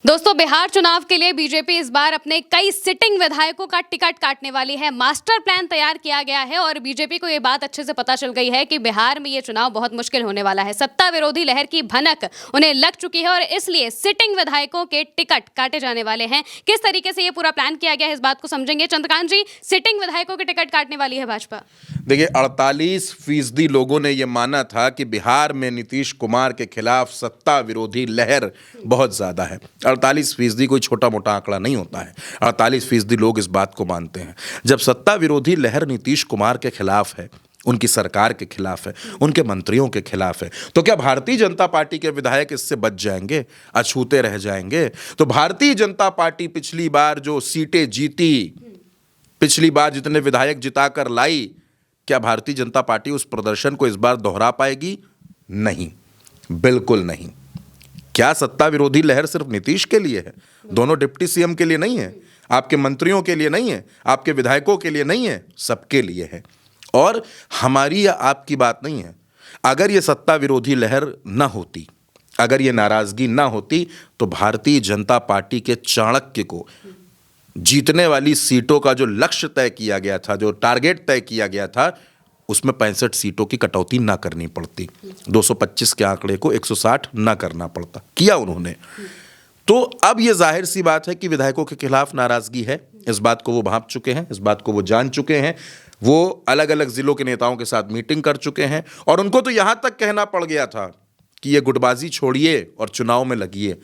दोस्तों, बिहार चुनाव के लिए बीजेपी इस बार अपने कई सिटिंग विधायकों का टिकट काटने वाली है। मास्टर प्लान तैयार किया गया है और बीजेपी को ये बात अच्छे से पता चल गई है कि बिहार में ये चुनाव बहुत मुश्किल होने वाला है। सत्ता विरोधी लहर की भनक उन्हें लग चुकी है और इसलिए सिटिंग विधायकों के टिकट काटे जाने वाले हैं। किस तरीके से ये पूरा प्लान किया गया है, इस बात को समझेंगे। चंद्रकांत जी, सिटिंग विधायकों के टिकट काटने वाली है भाजपा। देखिए, 48% लोगों ने यह माना था कि बिहार में नीतीश कुमार के खिलाफ सत्ता विरोधी लहर बहुत ज्यादा है। 48% कोई छोटा मोटा आंकड़ा नहीं होता है। 48% लोग इस बात को मानते हैं। जब सत्ता विरोधी लहर नीतीश कुमार के खिलाफ है, उनकी सरकार के खिलाफ है, उनके मंत्रियों के खिलाफ है, तो क्या भारतीय जनता पार्टी के विधायक इससे बच जाएंगे, अछूते रह जाएंगे? तो भारतीय जनता पार्टी पिछली बार जो सीटें जीती, पिछली बार जितने विधायक जिताकर लाई, क्या भारतीय जनता पार्टी उस प्रदर्शन को इस बार दोहरा पाएगी? नहीं, बिल्कुल नहीं। क्या सत्ता विरोधी लहर सिर्फ नीतीश के लिए है? दोनों डिप्टी सीएम के लिए नहीं है, आपके मंत्रियों के लिए नहीं है, आपके विधायकों के लिए नहीं है, सबके लिए है। और हमारी या आपकी बात नहीं है। अगर ये सत्ता विरोधी लहर ना होती, अगर ये नाराजगी ना होती, तो भारतीय जनता पार्टी के चाणक्य को जीतने वाली सीटों का जो लक्ष्य तय किया गया था, जो टारगेट तय किया गया था, उसमें 65 सीटों की कटौती ना करनी पड़ती, 225 के आंकड़े को 160 ना करना पड़ता। किया उन्होंने। तो अब यह जाहिर सी बात है कि विधायकों के खिलाफ नाराजगी है। इस बात को वो भांप चुके हैं, इस बात को वो जान चुके हैं। वो अलग अलग जिलों के नेताओं के साथ मीटिंग कर चुके हैं और उनको तो यहां तक कहना पड़ गया था कि ये गुटबाजी छोड़िए और चुनाव में लगिए।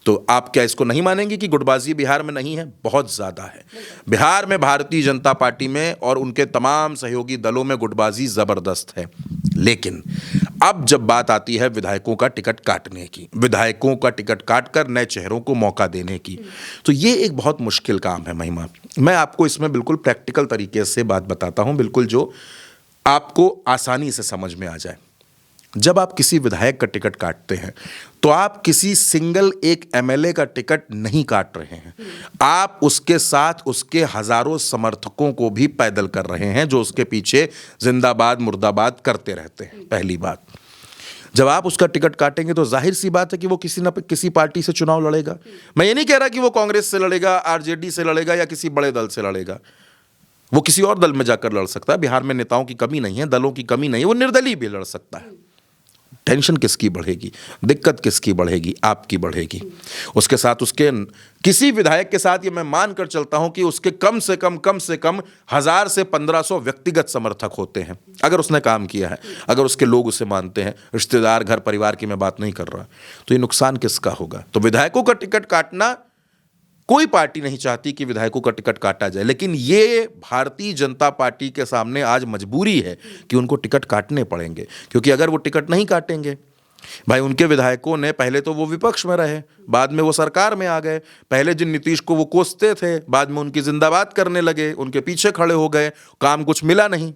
तो आप क्या इसको नहीं मानेंगे कि गुटबाजी बिहार में नहीं है? बहुत ज़्यादा है। बिहार में भारतीय जनता पार्टी में और उनके तमाम सहयोगी दलों में गुटबाजी ज़बरदस्त है। लेकिन अब जब बात आती है विधायकों का टिकट काटने की, विधायकों का टिकट काटकर नए चेहरों को मौका देने की, तो ये एक बहुत मुश्किल काम है महिमा। मैं आपको इसमें बिल्कुल प्रैक्टिकल तरीके से बात बताता हूँ, बिल्कुल जो आपको आसानी से समझ में आ जाए। जब आप किसी विधायक का टिकट काटते हैं तो आप किसी सिंगल एक एमएलए का टिकट नहीं काट रहे हैं, आप उसके साथ उसके हजारों समर्थकों को भी पैदल कर रहे हैं जो उसके पीछे जिंदाबाद मुर्दाबाद करते रहते हैं। पहली बात, जब आप उसका टिकट काटेंगे तो जाहिर सी बात है कि वो किसी न किसी पार्टी से चुनाव लड़ेगा। मैं ये नहीं कह रहा कि वो कांग्रेस से लड़ेगा, आरजेडी से लड़ेगा या किसी बड़े दल से लड़ेगा। वो किसी और दल में जाकर लड़ सकता है। बिहार में नेताओं की कमी नहीं है, दलों की कमी नहीं है, वो निर्दलीय भी लड़ सकता है। टेंशन किसकी बढ़ेगी, दिक्कत किसकी बढ़ेगी? आपकी बढ़ेगी। उसके साथ उसके किसी विधायक के साथ ये मैं मान कर चलता हूं कि उसके कम से कम 1000 से 1500 व्यक्तिगत समर्थक होते हैं। अगर उसने काम किया है, अगर उसके लोग उसे मानते हैं, रिश्तेदार, घर परिवार की मैं बात नहीं कर रहा, तो ये नुकसान किसका होगा? तो विधायकों का टिकट काटना, कोई पार्टी नहीं चाहती कि विधायकों का टिकट काटा जाए, लेकिन ये भारतीय जनता पार्टी के सामने आज मजबूरी है कि उनको टिकट काटने पड़ेंगे। क्योंकि अगर वो टिकट नहीं काटेंगे, भाई उनके विधायकों ने पहले तो वो विपक्ष में रहे, बाद में वो सरकार में आ गए। पहले जिन नीतीश को वो कोसते थे, बाद में उनकी जिंदाबाद करने लगे, उनके पीछे खड़े हो गए, काम कुछ मिला नहीं।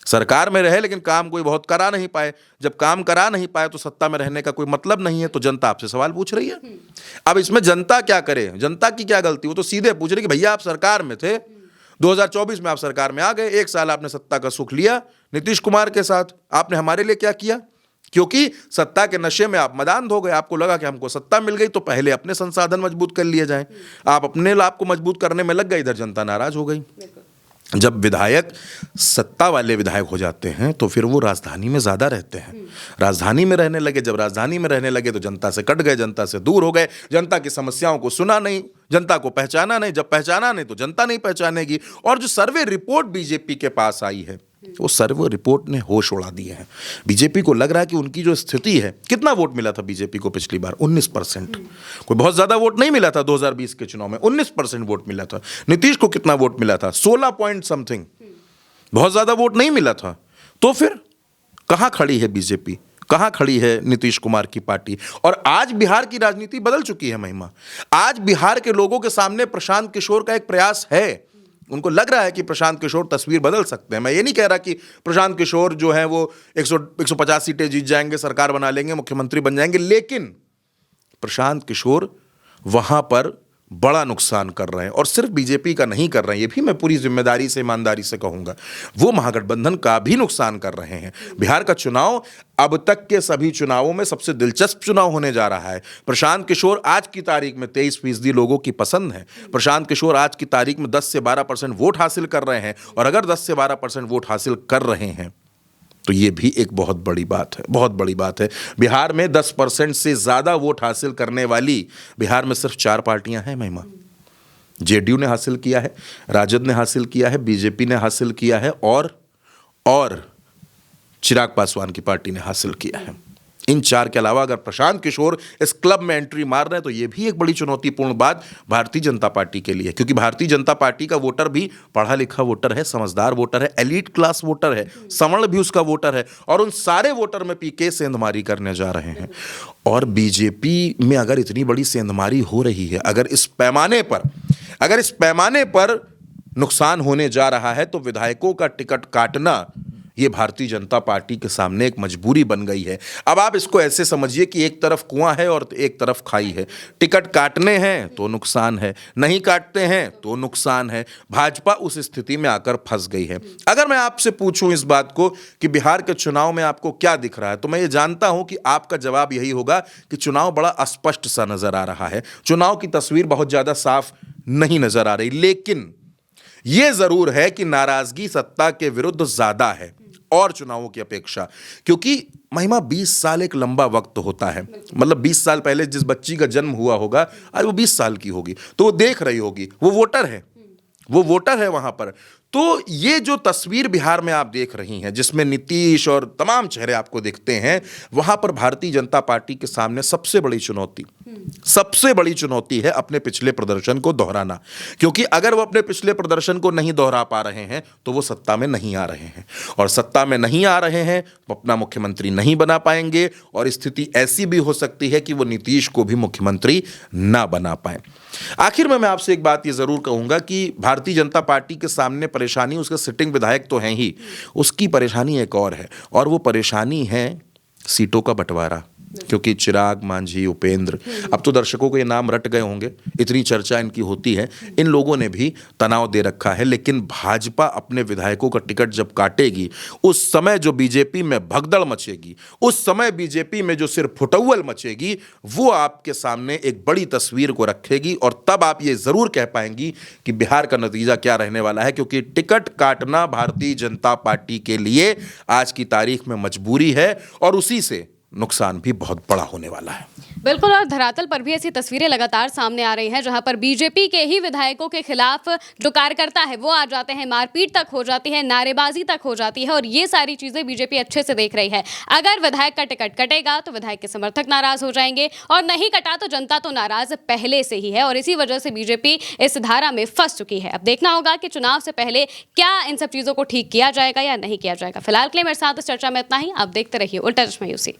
सरकार में रहे लेकिन काम कोई बहुत करा नहीं पाए। जब काम करा नहीं पाए तो सत्ता में रहने का कोई मतलब नहीं है। तो जनता आपसे सवाल पूछ रही है। अब इसमें जनता क्या करे? जनता की क्या गलती? वो तो सीधे पूछ रही कि भैया आप सरकार में थे, 2024 में आप सरकार में आ गए, 1 साल आपने सत्ता का सुख लिया नीतीश कुमार के साथ, आपने हमारे लिए क्या किया? क्योंकि सत्ता के नशे में आप मदान हो गए। आपको लगा कि हमको सत्ता मिल गई तो पहले अपने संसाधन मजबूत कर लिए जाएं। आप अपने लाभ को मजबूत करने में लग गए, इधर जनता नाराज हो गई। जब विधायक सत्ता वाले विधायक हो जाते हैं तो फिर वो राजधानी में ज्यादा रहते हैं, राजधानी में रहने लगे। जब राजधानी में रहने लगे तो जनता से कट गए, जनता से दूर हो गए, जनता की समस्याओं को सुना नहीं, जनता को पहचाना नहीं। जब पहचाना नहीं तो जनता नहीं पहचानेगी। और जो सर्वे रिपोर्ट बीजेपी के पास आई है, वो सर्वे रिपोर्ट ने होश उड़ा दिए हैं। बीजेपी को लग रहा है कि उनकी जो स्थिति है, कितना वोट मिला था बीजेपी को पिछली बार? 19%। कोई बहुत ज्यादा वोट नहीं मिला था 2020 के चुनाव में, 19% वोट मिला था। नीतीश को कितना वोट मिला था? 16 पॉइंट समथिंग। बहुत ज्यादा वोट नहीं मिला था। तो फिर कहां खड़ी है बीजेपी? कहां खड़ी है नीतीश कुमार की पार्टी? और आज बिहार की राजनीति बदल चुकी है महिमा। आज बिहार के लोगों के सामने प्रशांत किशोर का एक प्रयास है। उनको लग रहा है कि प्रशांत किशोर तस्वीर बदल सकते हैं। मैं ये नहीं कह रहा कि प्रशांत किशोर जो है वो 150 सीटें जीत जाएंगे, सरकार बना लेंगे, मुख्यमंत्री बन जाएंगे, लेकिन प्रशांत किशोर वहां पर बड़ा नुकसान कर रहे हैं। और सिर्फ बीजेपी का नहीं कर रहे हैं, ये भी मैं पूरी जिम्मेदारी से, ईमानदारी से कहूंगा, वो महागठबंधन का भी नुकसान कर रहे हैं। बिहार का चुनाव अब तक के सभी चुनावों में सबसे दिलचस्प चुनाव होने जा रहा है। प्रशांत किशोर आज की तारीख में 23% लोगों की पसंद है। प्रशांत किशोर आज की तारीख में 10 से 12% वोट हासिल कर रहे हैं, और अगर 10 से 12% वोट हासिल कर रहे हैं तो ये भी एक बहुत बड़ी बात है, बहुत बड़ी बात है। बिहार में 10% से ज़्यादा वोट हासिल करने वाली बिहार में सिर्फ 4 पार्टियां हैं महिमा। जेडीयू ने हासिल किया है, राजद ने हासिल किया है, बीजेपी ने हासिल किया है, और चिराग पासवान की पार्टी ने हासिल किया है। इन 4 के अलावा अगर प्रशांत किशोर इस क्लब में एंट्री मार रहे हैं तो ये भी एक बड़ी चुनौतीपूर्ण बात भारतीय जनता पार्टी के लिए, क्योंकि भारतीय जनता पार्टी का वोटर भी पढ़ा लिखा वोटर है, समझदार वोटर है, एलीट क्लास वोटर है, सवर्ण भी उसका वोटर है, और उन सारे वोटर में पीके सेंधमारी करने जा रहे हैं। और बीजेपी में अगर इतनी बड़ी सेंधमारी हो रही है, अगर इस पैमाने पर नुकसान होने जा रहा है, तो विधायकों का टिकट काटना ये भारतीय जनता पार्टी के सामने एक मजबूरी बन गई है। अब आप इसको ऐसे समझिए कि एक तरफ कुआं है और एक तरफ खाई है। टिकट काटने हैं तो नुकसान है, नहीं काटते हैं तो नुकसान है। भाजपा उस स्थिति में आकर फंस गई है। अगर मैं आपसे पूछूं इस बात को कि बिहार के चुनाव में आपको क्या दिख रहा है, तो मैं ये जानता हूं कि आपका जवाब यही होगा कि चुनाव बड़ा अस्पष्ट सा नजर आ रहा है, चुनाव की तस्वीर बहुत ज्यादा साफ नहीं नजर आ रही। लेकिन यह जरूर है कि नाराजगी सत्ता के विरुद्ध ज्यादा है और चुनावों की अपेक्षा, क्योंकि महिमा 20 साल एक लंबा वक्त होता है। मतलब 20 साल पहले जिस बच्ची का जन्म हुआ होगा, आज वो 20 साल की होगी, तो वो देख रही होगी, वो वोटर है वहां पर। तो ये जो तस्वीर बिहार में आप देख रही हैं, जिसमें नीतीश और तमाम चेहरे आपको दिखते हैं, वहां पर भारतीय जनता पार्टी के सामने सबसे बड़ी चुनौती है अपने पिछले प्रदर्शन को दोहराना। क्योंकि अगर वो अपने पिछले प्रदर्शन को नहीं दोहरा पा रहे हैं तो वो सत्ता में नहीं आ रहे हैं, और सत्ता में नहीं आ रहे हैं तो अपना मुख्यमंत्री नहीं बना पाएंगे, और स्थिति ऐसी भी हो सकती है कि वो नीतीश को भी मुख्यमंत्री ना बना पाए। आखिर में मैं आपसे एक बात ये जरूर कहूंगा कि भारतीय जनता पार्टी के सामने परेशानी, उसके सिटिंग विधायक तो हैं ही, उसकी परेशानी एक और है, और वो परेशानी है सीटों का बंटवारा। क्योंकि चिराग, मांझी, उपेंद्र, अब तो दर्शकों को ये नाम रट गए होंगे, इतनी चर्चा इनकी होती है, इन लोगों ने भी तनाव दे रखा है। लेकिन भाजपा अपने विधायकों का टिकट जब काटेगी, उस समय जो बीजेपी में भगदड़ मचेगी, उस समय बीजेपी में जो सिर्फ फुटौल मचेगी, वो आपके सामने एक बड़ी तस्वीर को रखेगी, और तब आप ये जरूर कह पाएंगी कि बिहार का नतीजा क्या रहने वाला है। क्योंकि टिकट काटना भारतीय जनता पार्टी के लिए आज की तारीख में मजबूरी है, और उसी से नुकसान भी बहुत बड़ा होने वाला है। बिल्कुल, और धरातल पर भी ऐसी तस्वीरें लगातार सामने आ रही हैं जहां पर बीजेपी के ही विधायकों के खिलाफ जो कार्यकर्ता है वो आ जाते हैं, मारपीट तक हो जाती है, नारेबाजी तक हो जाती है, और ये सारी चीजें बीजेपी अच्छे से देख रही है। अगर विधायक का टिकट कटेगा तो विधायक के समर्थक नाराज हो जाएंगे, और नहीं कटा तो जनता तो नाराज पहले से ही है, और इसी वजह से बीजेपी इस धारा में फंस चुकी है। अब देखना होगा कि चुनाव से पहले क्या इन सब चीजों को ठीक किया जाएगा या नहीं किया जाएगा। फिलहाल के लिए मेरे साथ इस चर्चा में इतना ही। आप देखते रहिए उल्टा चश्मा यूसी।